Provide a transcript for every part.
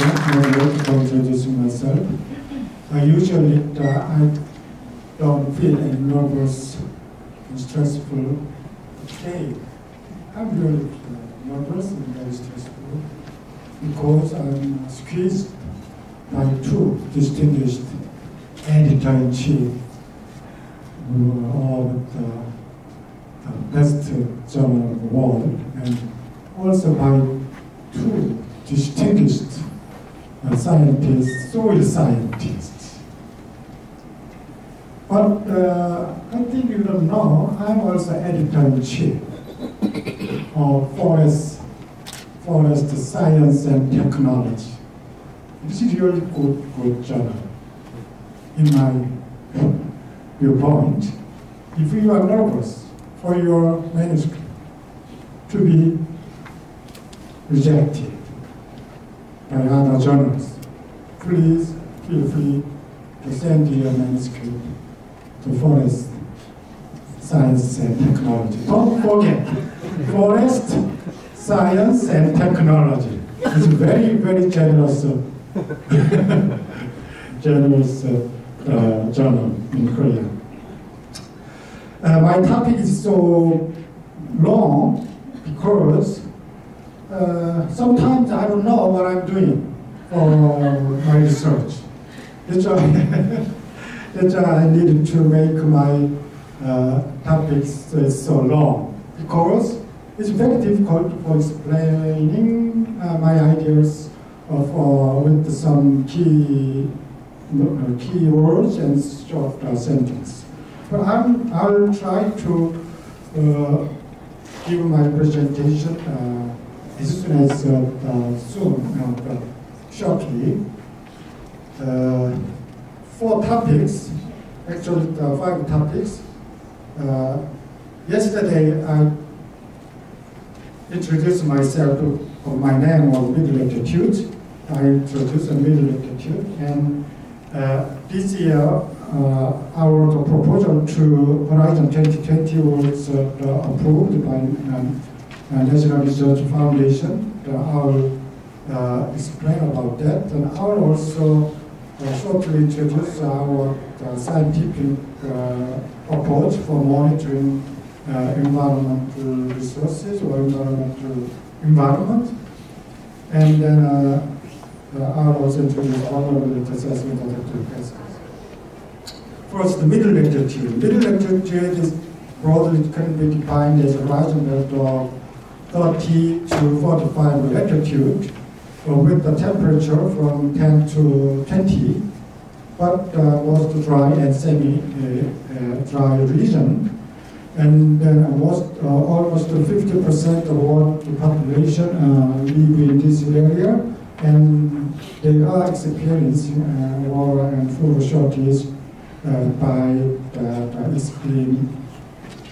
for introducing myself. Usually, I don't feel any nervous and stressful. Today, I'm really nervous and very stressful because I'm squeezed by two distinguished editor-in-chief of the best journal of the world, and also by two distinguished scientists, soil scientists. But I think you don't know, I'm also editor-in-chief of Forest Science and Technology. This is really good journal. In my viewpoint, if you are nervous for your manuscript to be rejected by other journals, please feel free to send your manuscript to Forest Science and Technology. Don't forget, Forest Science and Technology is very, very generous, journal in Korea. My topic is so long because sometimes I don't know what I'm doing for my research. That's why I needed to make my topics so long, because it's very difficult for explaining my ideas with some key words and short sentences. But I'll try to give my presentation as soon as shortly. 4 topics, actually 5 topics. Yesterday I introduced myself. My name was Middle Latitude. I introduced a Middle Latitude, and this year our proposal to Horizon 2020 was approved by National Research Foundation. I'll explain about that, and I'll also shortly introduce our scientific approach for monitoring environmental resources or environment, and then I'll also introduce vulnerability assessment of the process. First, the middle latitude. Middle latitude is broadly can be defined as a horizon of 30 to 45 latitude, with the temperature from 10 to 20, but most dry and semi-dry region. And then almost 50% of world population live in this area, and they are experiencing water and food shortage by the extreme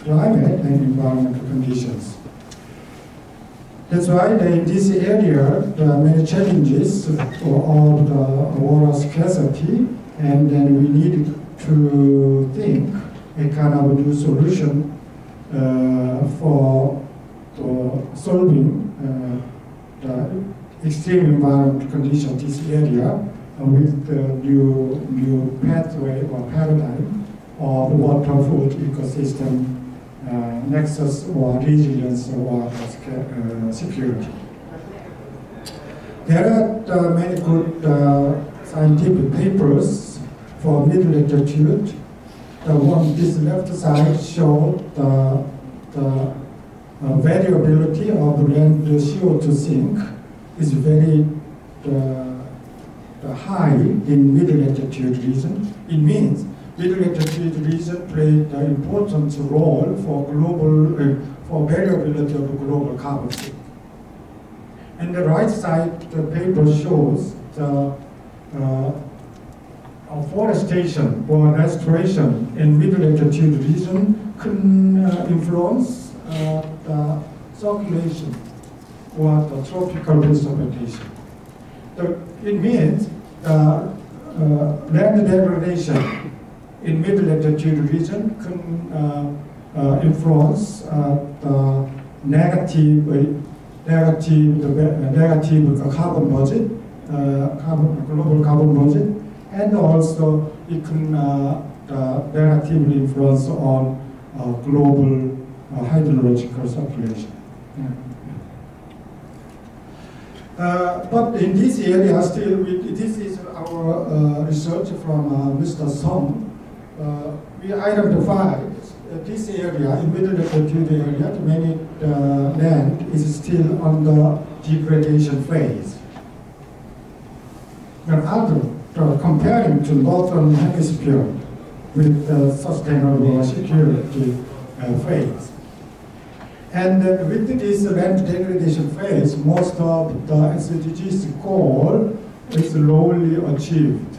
climate and environmental conditions. That's why in this area there are many challenges for the water scarcity, and then we need to think a kind of a new solution for solving the extreme environmental conditions in this area with the new pathway or paradigm of water food ecosystem nexus or resilience or security. There are many good scientific papers for middle latitude. The one this left side shows the variability of land CO2 sink is very high in middle latitude region. It means middle latitude region played an important role for variability of the global carbon sink. And the right side, the paper shows the forestation or restoration in middle latitude region can influence the circulation or the tropical precipitation. It means land degradation in middle latitude region can influence the negative carbon budget global carbon budget, and also it can negatively influence on global hydrological circulation. But in this area, still, this is our research from Mr. Song. We identified this area, in middle latitude area, many land is still under degradation phase. And other, comparing to northern hemisphere with the sustainable security phase. And with this land degradation phase, most of the SDGs goal is slowly achieved.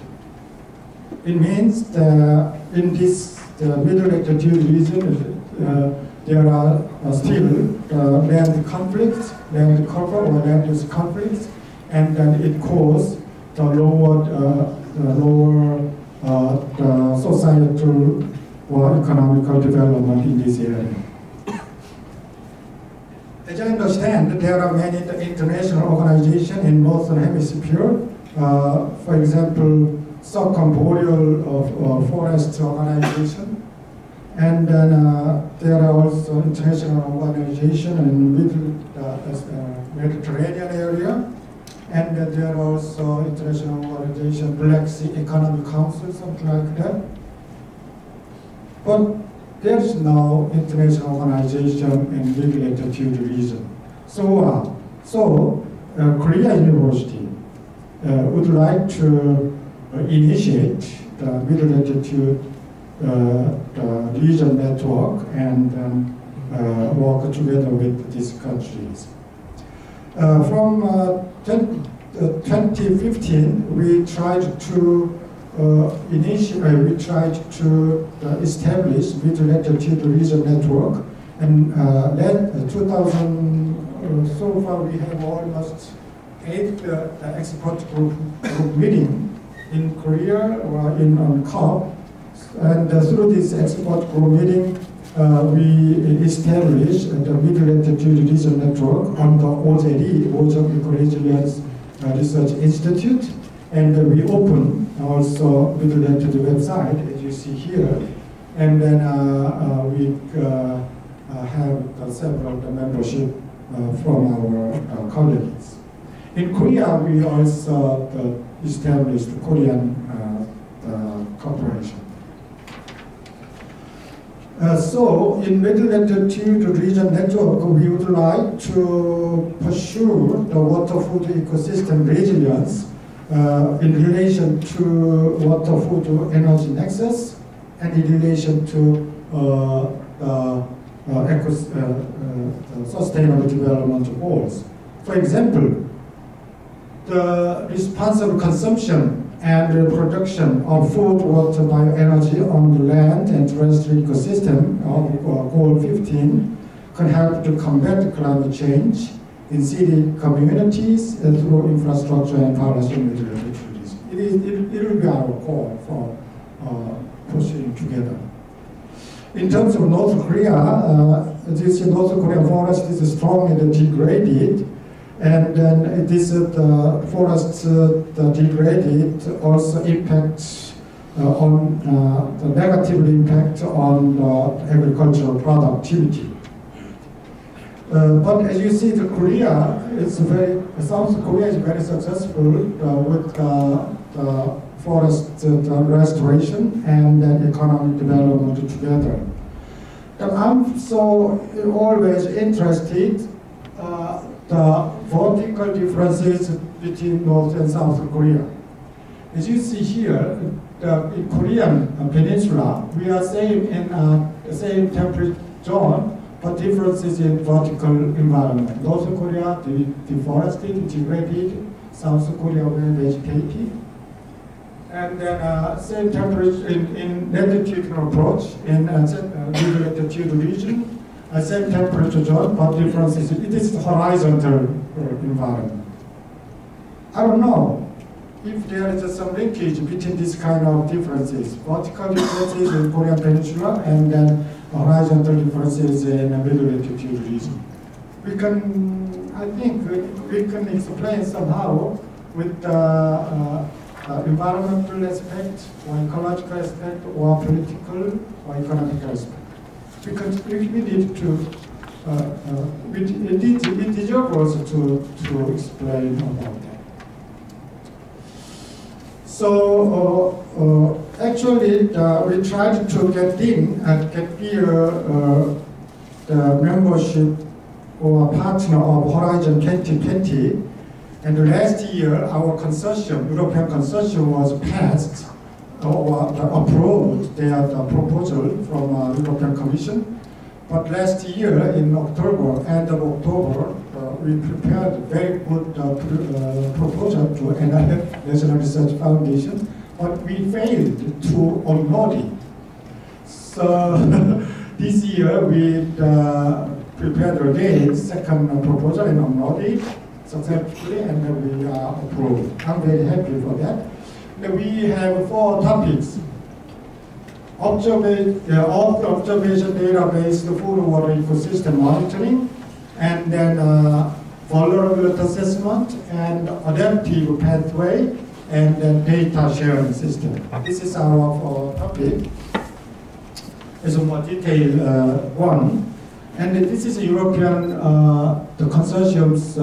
It means that in this middle latitude region, there are still land conflicts, land cover or land use conflicts, and then it causes the lower societal or economical development in this area. As I understand, there are many international organizations in Northern Hemisphere. For example, Circumboreal Forest Organization. And then there are also international organizations in Mediterranean area. And there are also international organizations, Black Sea Economic Council, something like that. But there's no international organization in middle latitude region. So, Korea University would like to initiate the middle latitude region network and work together with these countries. From 2015, we tried to establish middle latitude region network, and 2000 so far we have almost 8 expert group meeting in Korea or in COP, and through this expert group meeting, we established the middle latitude region network on the OJD, Ocean Resilience Research Institute, and we open also middle latitude website, as you see here, and then we have several membership from our colleagues. In Korea, we also established the Korean corporation. So, in middle latitude region network, we would like to pursue the water food ecosystem resilience in relation to water food energy nexus and in relation to sustainable development goals. For example, the responsible consumption and production of food, water, bioenergy on the land and terrestrial ecosystem of Goal 15 can help to combat climate change in city communities through infrastructure and policy materials. It will be our goal for pursuing together. In terms of North Korea, this North Korean forest is strongly degraded, and then this the forest degraded also impacts on the negative impact on agricultural productivity. But as you see, South Korea is very successful with the forest restoration and economic development together. And I'm so always interested the vertical differences between North and South Korea. As you see here, in Korean peninsula, we are same in the same temperature zone, but differences in vertical environment. North Korea, deforested, degraded. South Korea, very vegetated. And then same temperature in latitudinal approach in middle latitude region. Same temperature zone, but differences. It is the horizontal environment. I don't know if there is some linkage between this kind of differences, vertical differences in Korean peninsula and then horizontal differences in the middle latitude region. I think we can explain somehow with environmental aspect, or ecological aspect, or political, or economic aspect. Because we need to, it deserves also to explain about that. So actually, we tried to get the membership or partner of Horizon 2020. And last year, our consortium, European consortium, was passed or approved their proposal from European Commission. But last year, in October, end of October, we prepared a very good proposal to NRF, National Research Foundation, but we failed to upload it. So this year, we prepared again second proposal and uploaded it successfully, and we are approved. I'm very happy for that. We have 4 topics. Observation data-based food water ecosystem monitoring, and then vulnerability assessment, and adaptive pathway, and then data sharing system. This is our topic. It's a more detailed one. And this is a European, the consortium's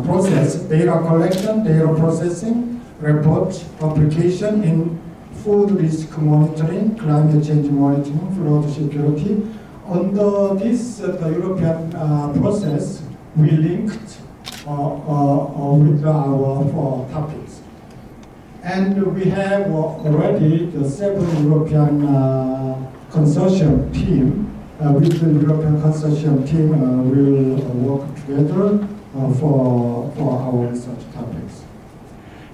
process, data collection, data processing, report, publication in food risk monitoring, climate change monitoring, flood security. Under this the European process, we linked with our 4 topics. And we have already the 7 European consortium team. With the European consortium team, will work together for our research topics.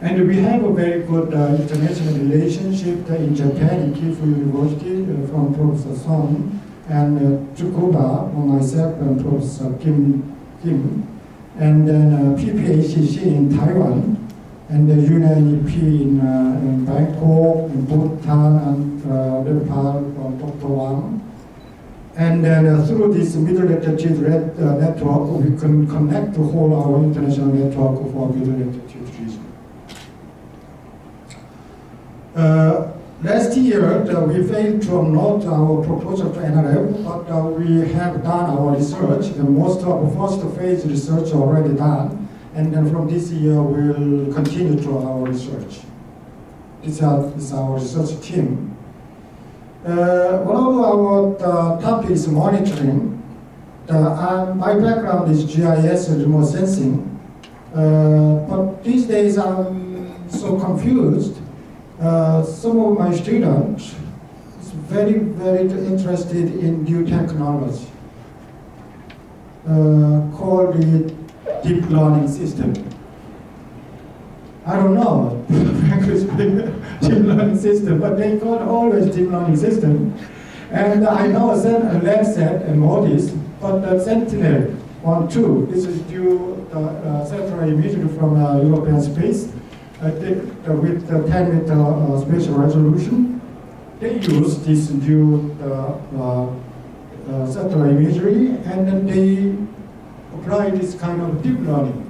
And we have a very good international relationship in Japan, in Kyoto University, from Professor Son, and Tsukuba, myself, and Professor Kim, and then PPACC in Taiwan, and the UNEP in Bangkok, in Bhutan, and Nepal, Dr. Wang. And then through this middle latitude network, we can connect the whole our international network for middle latitude region. Last year, we failed to upload our proposal to NRF, but we have done our research. The most of the first phase research already done, and then from this year, we'll continue to our research. This is our research team. One of our topics is monitoring. My background is GIS and remote sensing, but these days I'm so confused. Some of my students is very, very interested in new technology, called the deep learning system. I don't know, frankly speaking, deep learning system, but they call always deep learning system. And I know LabSat and MODIS, but the Sentinel-1-2, this is due satellite imagery from European space, with the 10-meter spatial resolution. They use this new satellite imagery, and then they apply this kind of deep learning.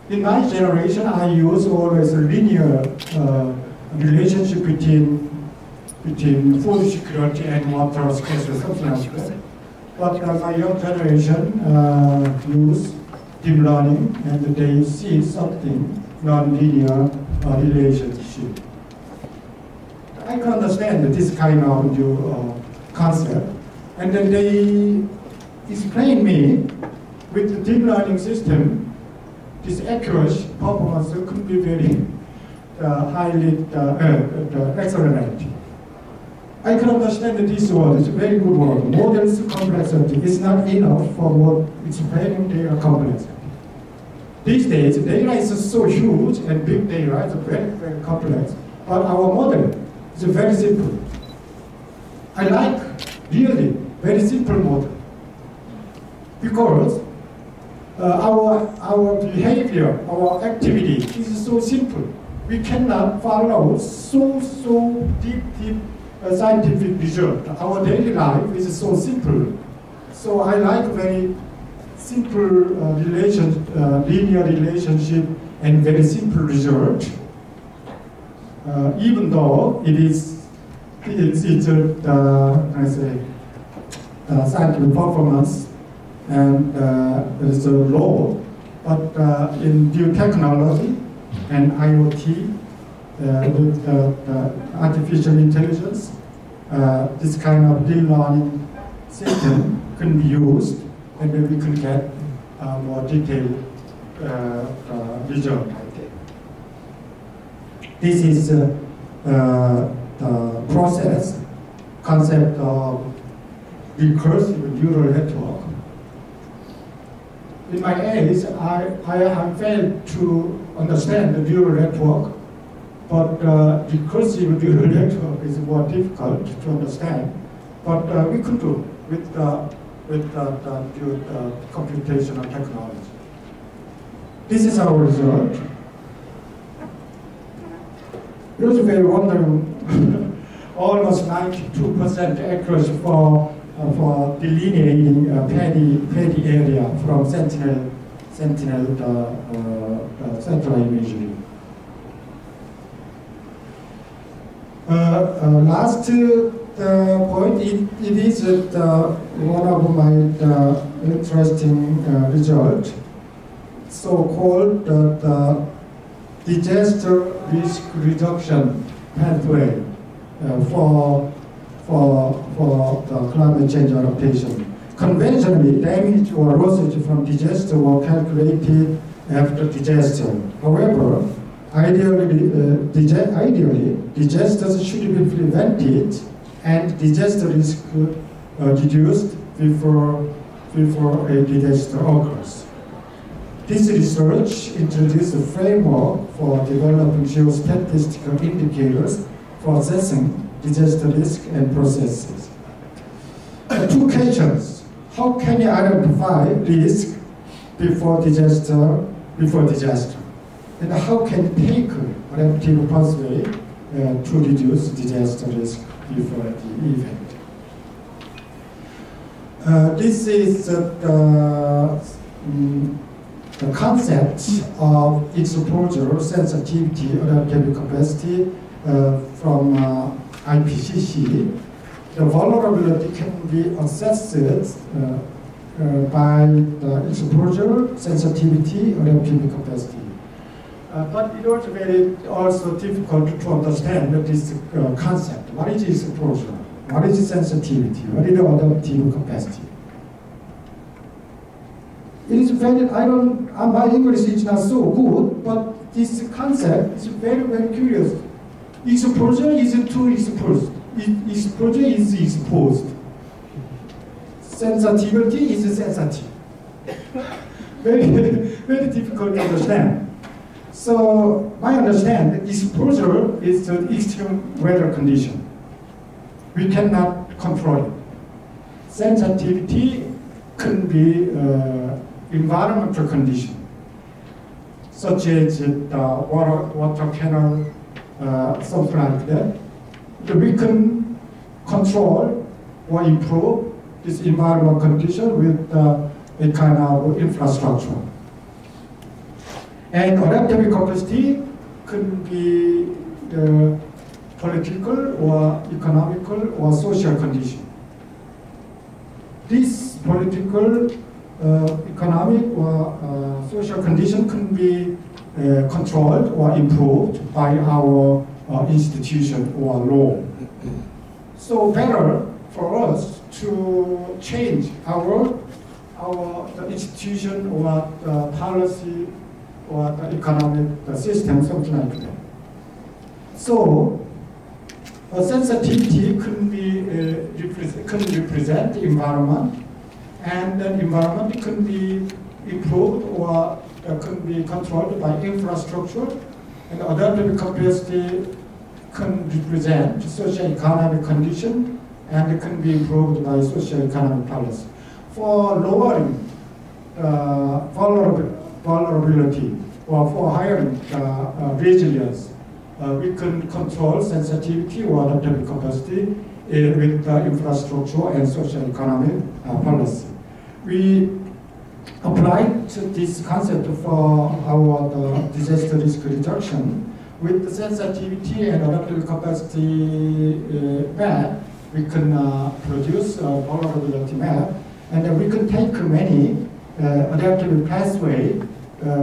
In my generation, I use always a linear relationship between food security and water scarcity, something like that. But my young generation use deep learning, and they see something non-linear relationship. I can understand this kind of new concept, and then they explain me with the deep learning system. This accuracy performance could be very highly excellent. I can understand this word. It's a very good word. Models complexity is not enough for what explaining data complexity. These days, data is so huge, and big data is very, very complex. But our model is very simple. I like really very simple model because our behavior, our activity is so simple. We cannot follow so deep scientific result. Our daily life is so simple. So I like very simple linear relationship and very simple result, even though it's scientific performance and it's low, but in biotechnology and IoT with artificial intelligence, this kind of deep learning system can be used, and then we can get more detailed result. This is the process concept of recursive neural network. In my age, I have failed to understand the neural network, but recursive neural network is more difficult to understand. But we could do with computational technology. This is our result. It was very wonderful, almost 92% accuracy for delineating paddy area from sentinel central imagery. Last point, it is one of my interesting result, so-called the disaster risk reduction pathway for the climate change adaptation. Conventionally, damage or losses from disaster were calculated after disaster. However, ideally, disasters should be prevented and disaster risk reduced before a disaster occurs. This research introduced a framework for developing geostatistical indicators for assessing disaster risk and processes. Two questions: how can you identify risk before disaster, and how can you take adaptive pathway to reduce disaster risk before the event? This is the concept of exposure, sensitivity, adaptive capacity from IPCC. The vulnerability can be assessed by the exposure, sensitivity, adaptive capacity. But it was very also difficult to understand this concept. What is exposure? What is sensitivity? What is the adaptive capacity? It is very, my English is not so good, but this concept is very, very curious. Exposure is to expose. Exposure is exposed. Sensitivity is sensitive. Very, very difficult to understand. So my understanding, exposure is the extreme weather condition. We cannot control it. Sensitivity can be environmental condition, such as the water canal, something like that. We can control or improve this environmental condition with a kind of infrastructure. And adaptive capacity can be political or economical or social condition. This political, economic or social condition can be controlled or improved by our institution or law. So better for us to change the institution or the policy or the economic system, something like that. So sensitivity can represent the environment, and the environment can be improved or can be controlled by infrastructure, and adaptive capacity can represent socio-economic condition and can be improved by socio-economic policy. For lowering vulnerability or for higher resilience, we can control sensitivity or adaptive capacity with the infrastructure and socio-economic policy. We applied this concept for our disaster risk reduction. With the sensitivity and adaptive capacity map, we can produce a vulnerability map, and then we can take many adaptive pathway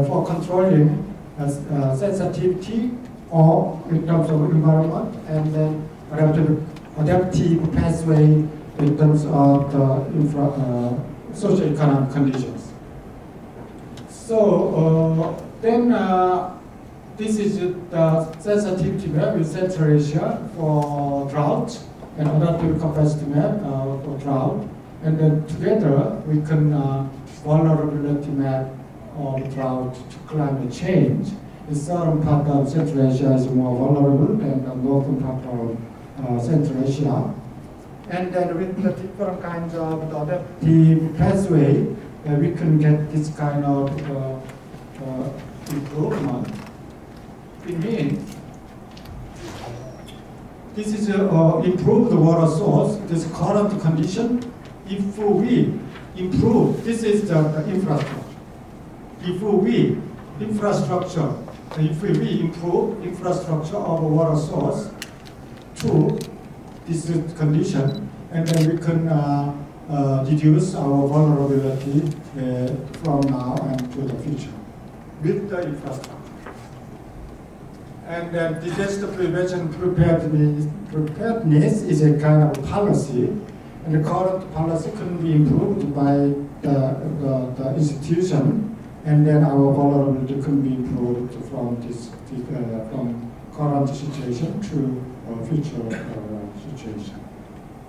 for controlling sensitivity or in terms of environment, and then adaptive pathway in terms of the socio-economic conditions. So then this is the sensitivity map with Central Asia for drought and adaptive capacity map for drought. And then together we can vulnerability map of drought to climate change. The southern part of Central Asia is more vulnerable than the northern part of Central Asia. And then with the different kinds of adaptive pathway, we can get this kind of improvement. It means this is improve the water source, this current condition. If we improve, this is the infrastructure. If we improve infrastructure of a water source to this condition, and then we can reduce our vulnerability from now and to the future with the infrastructure. And then disaster prevention preparedness is a kind of policy, and the current policy can be improved by the institution, and then our vulnerability can be improved from from current situation to future situation.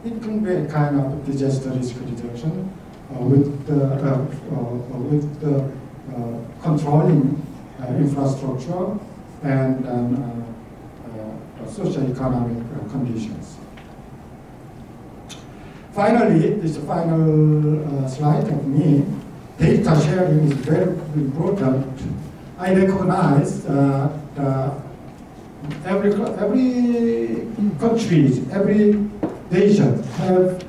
It can be a kind of disaster risk reduction with the controlling infrastructure and socio-economic conditions. Finally, this final slide of me, data sharing is very important. I recognize every country, every nation have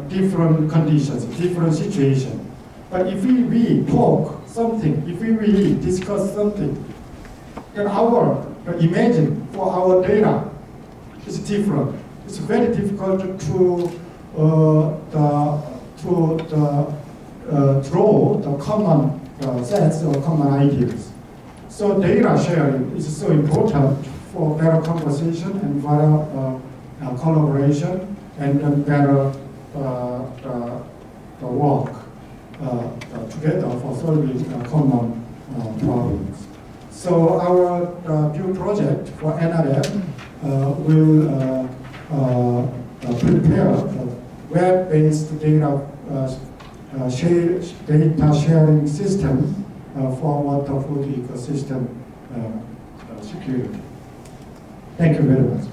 different conditions, different situations. But if we talk something, if we discuss something, then our imagine for our data is different. It's very difficult to draw the common sense or common ideas. So data sharing is so important for better conversation and better collaboration, and then better work together for solving common problems. So our new project for NRF will prepare a web-based data sharing system for water food ecosystem security. Thank you very much.